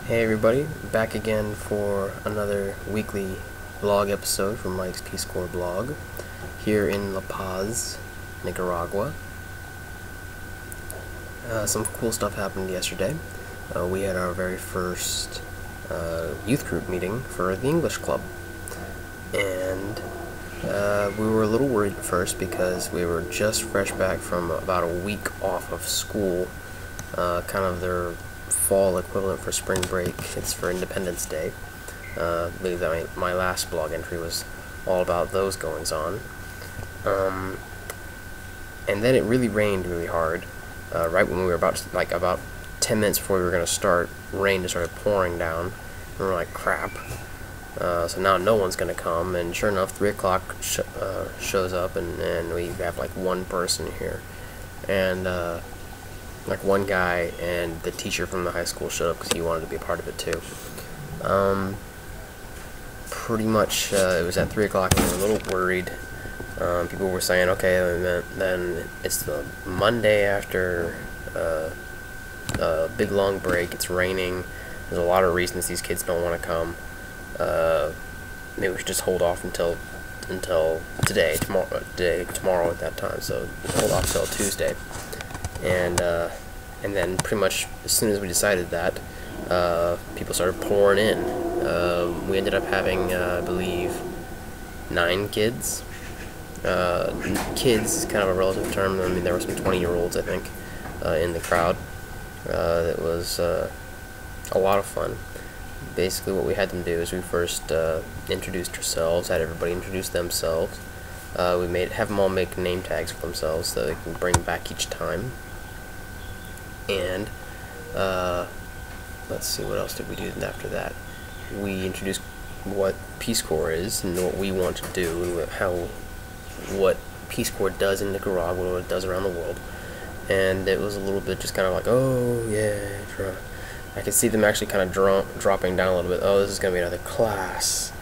Hey everybody, back again for another weekly vlog episode from Mike's Peace Corps blog here in La Paz, Nicaragua. Some cool stuff happened yesterday. We had our very first youth group meeting for the English club, and we were a little worried at first because we were just fresh back from about a week off of school, kind of their fall equivalent for spring break. It's for Independence Day. I believe that my last blog entry was all about those goings on. And then it really rained really hard. Right when we were about 10 minutes before we were going to start, rain just started pouring down. And we were like, crap. So now no one's going to come, and sure enough, 3 o'clock shows up, and we have like one person here. And like one guy and the teacher from the high school showed up because he wanted to be a part of it too. Pretty much it was at 3 o'clock and we were a little worried. People were saying, okay, and then it's the Monday after a big long break, it's raining, there's a lot of reasons these kids don't want to come. Maybe we should just hold off until tomorrow at that time, so hold off till Tuesday. And then pretty much as soon as we decided that, people started pouring in. We ended up having, I believe, 9 kids. Kids is kind of a relative term. I mean, there were some 20-year-olds, I think, in the crowd. It was a lot of fun. Basically, what we had them do is we first introduced ourselves, had everybody introduce themselves. We have them all make name tags for themselves so they can bring back each time. And let's see, what else did we do after that? We introduced what Peace Corps is and what we want to do, and what Peace Corps does in Nicaragua, what it does around the world. And it was a little bit just kind of like, oh yeah, I could see them actually kind of dropping down a little bit. Oh, this is going to be another class.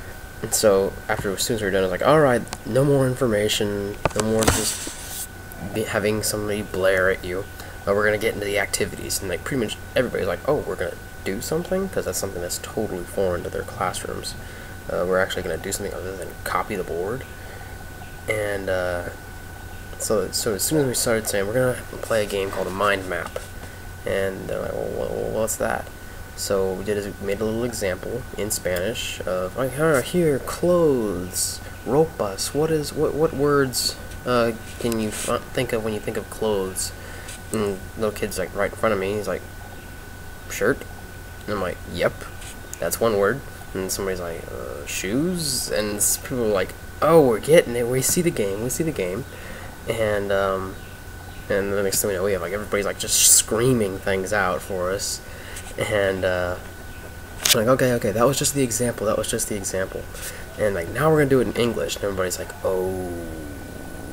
And so as soon as we were done, I was like, alright, no more information, no more just having somebody blare at you. We're going to get into the activities, and like pretty much everybody's like, oh, we're going to do something, because that's something that's totally foreign to their classrooms. We're actually going to do something other than copy the board. And so as soon as we started saying, we're going to play a game called a mind map, and they're like, well, what's that? So we made a little example in Spanish of like, here, clothes, ropas. What words can you think of when you think of clothes? And little kid's like right in front of me, he's like, shirt? And I'm like, yep, that's one word. And somebody's like, shoes? And people are like, oh, we're getting it, we see the game. And the next thing we know, we have like everybody's like just screaming things out for us. And I'm like, okay, that was just the example, And like, now we're gonna do it in English. And everybody's like, oh,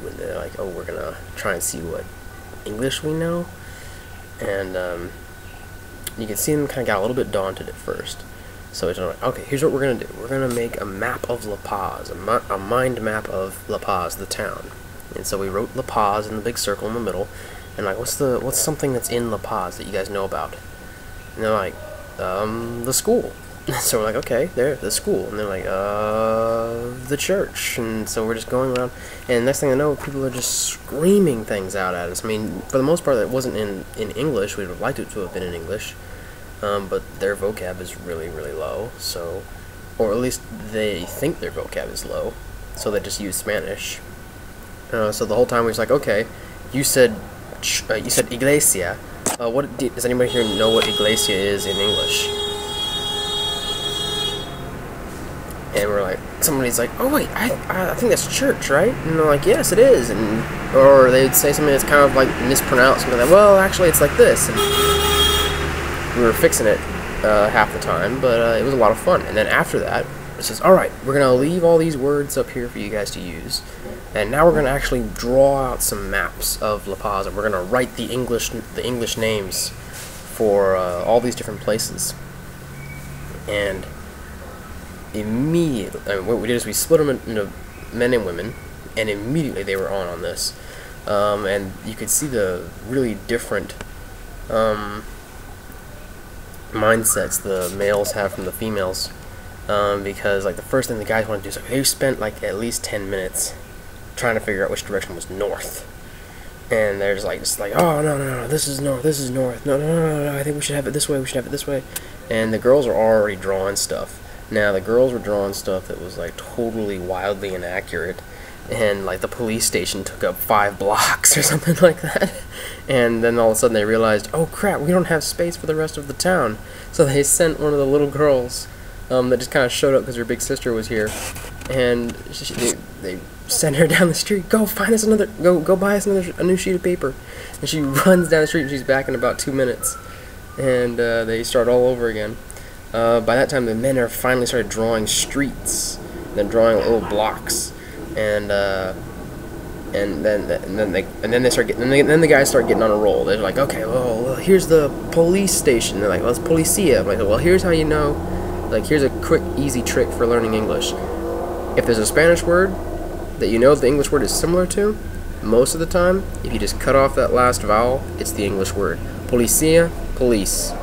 and they're like, oh, we're gonna try and see what English we know. And you can see them kind of got a little bit daunted at first. So it's like, okay, here's what we're gonna do. We're gonna make a map of La Paz, a mind map of La Paz, the town. And so we wrote La Paz in the big circle in the middle, and like, what's something that's in La Paz that you guys know about? And they're like, the school. So we're like, okay, there, the school. And they're like, the church. And so we're just going around, and next thing I know, people are just screaming things out at us. I mean, for the most part, it wasn't in English. We would have liked it to have been in English, but their vocab is really, really low. So, or at least they think their vocab is low, so they just use Spanish. So the whole time we was like, okay, you said iglesia. Does anybody here know what iglesia is in English? And we're like, somebody's like, oh wait, I think that's church, right? And they're like, yes, it is. Or they'd say something that's kind of like mispronounced, and they're like, well, actually, it's like this. And we were fixing it half the time, but it was a lot of fun. And then after that, it says, all right, we're gonna leave all these words up here for you guys to use, and now we're gonna actually draw out some maps of La Paz, and we're gonna write the English names for all these different places. And immediately, what we did is we split them into men and women, and immediately they were on this. And you could see the really different mindsets the males have from the females, because like the first thing the guys want to do is like they spent like at least 10 minutes trying to figure out which direction was north, and they're just like oh no, this is north, no, I think we should have it this way, and the girls are already drawing stuff. Now the girls were drawing stuff that was like totally wildly inaccurate, and like the police station took up 5 blocks or something like that, and then all of a sudden they realized, oh crap, we don't have space for the rest of the town, so they sent one of the little girls that just kind of showed up because her big sister was here, and they sent her down the street, go find us another, go buy us a new sheet of paper, and she runs down the street and she's back in about 2 minutes, and they start all over again. By that time the men are finally started drawing streets, they're drawing little blocks, and then the guys start getting on a roll. They're like, okay, well here's the police station. They're like, well, it's policia. I'm like, well, here's how you know. Like, here's a quick, easy trick for learning English. If there's a Spanish word that you know the English word is similar to, most of the time, if you just cut off that last vowel, it's the English word. Policia, police.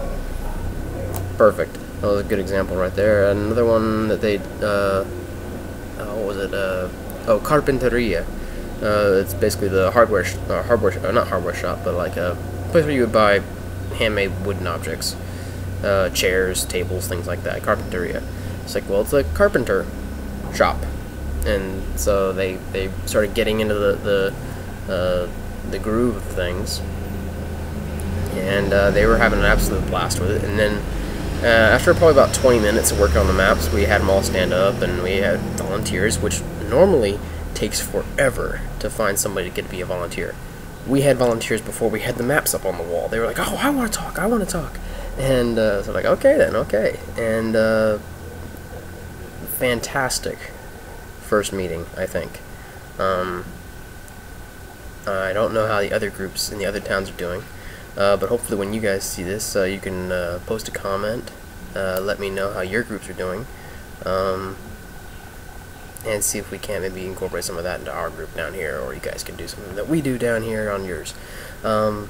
Perfect. That was a good example right there. Another one that they, what was it? Carpinteria. It's basically the not hardware shop, but like a place where you would buy handmade wooden objects, chairs, tables, things like that. Carpinteria. It's like, well, it's a carpenter shop, and so they started getting into the groove of things, and they were having an absolute blast with it. And then after probably about 20 minutes of working on the maps, we had them all stand up, and we had volunteers, which normally takes forever to find somebody to be a volunteer. We had volunteers before we had the maps up on the wall. They were like, oh, I want to talk. And so like, okay then, okay. And fantastic first meeting, I think. I don't know how the other groups in the other towns are doing, but hopefully when you guys see this, you can post a comment, let me know how your groups are doing, and see if we can maybe incorporate some of that into our group down here, or you guys can do something that we do down here on yours. I'm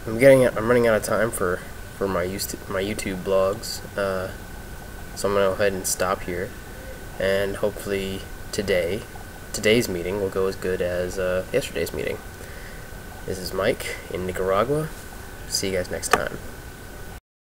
running out of time for my YouTube blogs, so I'm gonna go ahead and stop here, and hopefully today's meeting will go as good as yesterday's meeting. This is Mike in Nicaragua. See you guys next time.